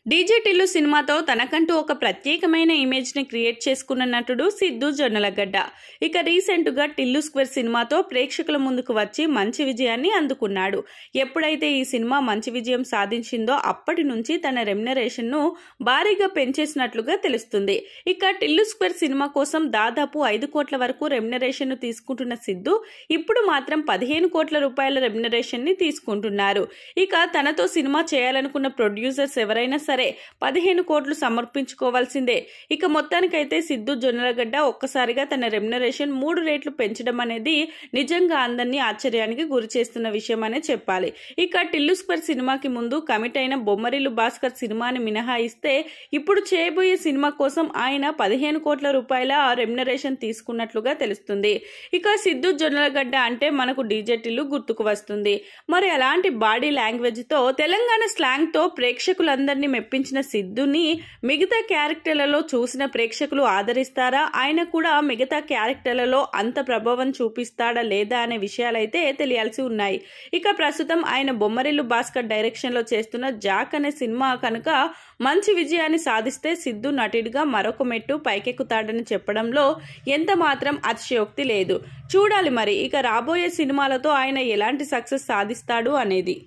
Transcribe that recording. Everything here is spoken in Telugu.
డీజే టిల్లు సినిమాతో తనకంటూ ఒక ప్రత్యేకమైన ఇమేజ్ ని క్రియేట్ చేసుకున్న నటుడు సిద్దు జొన్నలగడ్డ. ఇక రీసెంట్ గా టిల్లు స్క్వేర్ సినిమాతో ప్రేక్షకుల ముందుకు వచ్చి మంచి విజయాన్ని అందుకున్నాడు. ఎప్పుడైతే ఈ సినిమా మంచి విజయం సాధించిందో అప్పటి నుంచి తన రెమ్యునరేషన్ ను భారీగా పెంచేసినట్లుగా తెలుస్తుంది. ఇక టిల్లు స్క్వేర్ సినిమా కోసం దాదాపు 5 కోట్ల వరకు రెమ్యునరేషన్ ను తీసుకుంటున్న సిద్దు ఇప్పుడు మాత్రం 15 కోట్ల రూపాయల రెమ్యునరేషన్ ని తీసుకుంటున్నారు. ఇక తనతో సినిమా చేయాలనుకున్న ప్రొడ్యూసర్స్ ఎవరైనా సరే 15 కోట్లు సమర్పించుకోవాల్సిందే. ఇక మొత్తానికైతే సిద్దు జొన్నలగడ్డ ఒక్కసారిగా తన రెమ్యునరేషన్ 3 రేట్లు పెంచడం అనేది నిజంగా అందరినీ ఆశ్చర్యానికి గురి చేస్తున్న విషయం అనే చెప్పాలి. ఇక టిల్లు స్క్వేర్ సినిమాకి ముందు కమిట్ అయిన బొమ్మరిల్లు భాస్కర్ సినిమాని మినహాయిస్తే ఇప్పుడు చేయబోయే సినిమా కోసం ఆయన 15 కోట్ల రూపాయల రెమ్యునరేషన్ తీసుకున్నట్లుగా తెలుస్తుంది. ఇక సిద్దు జొన్నలగడ్డ అంటే మనకు డీజే టిల్లు గుర్తుకు వస్తుంది. మరి అలాంటి బాడీ లాంగ్వేజ్ తో తెలంగాణ స్లాంగ్ తో ప్రేక్షకులందరినీ మెప్పించిన సిద్దుని మిగతా క్యారెక్టర్లలో చూసిన ప్రేక్షకులు ఆదరిస్తారా, ఆయన కూడా మిగతా క్యారెక్టర్లలో అంత ప్రభావం చూపిస్తాడా లేదా అనే విషయాలైతే తెలియాల్సి ఉన్నాయి. ఇక ప్రస్తుతం ఆయన బొమ్మరిల్లు భాస్కర్ డైరెక్షన్ లో చేస్తున్న జాక్ అనే సినిమా కనుక మంచి విజయాన్ని సాధిస్తే సిద్దు నటుడిగా మరొక మెట్టు పైకెక్కుతాడని చెప్పడంలో ఎంత మాత్రం అతిశయోక్తి లేదు. చూడాలి మరి ఇక రాబోయే సినిమాలతో ఆయన ఎలాంటి సక్సెస్ సాధిస్తాడు అనేది.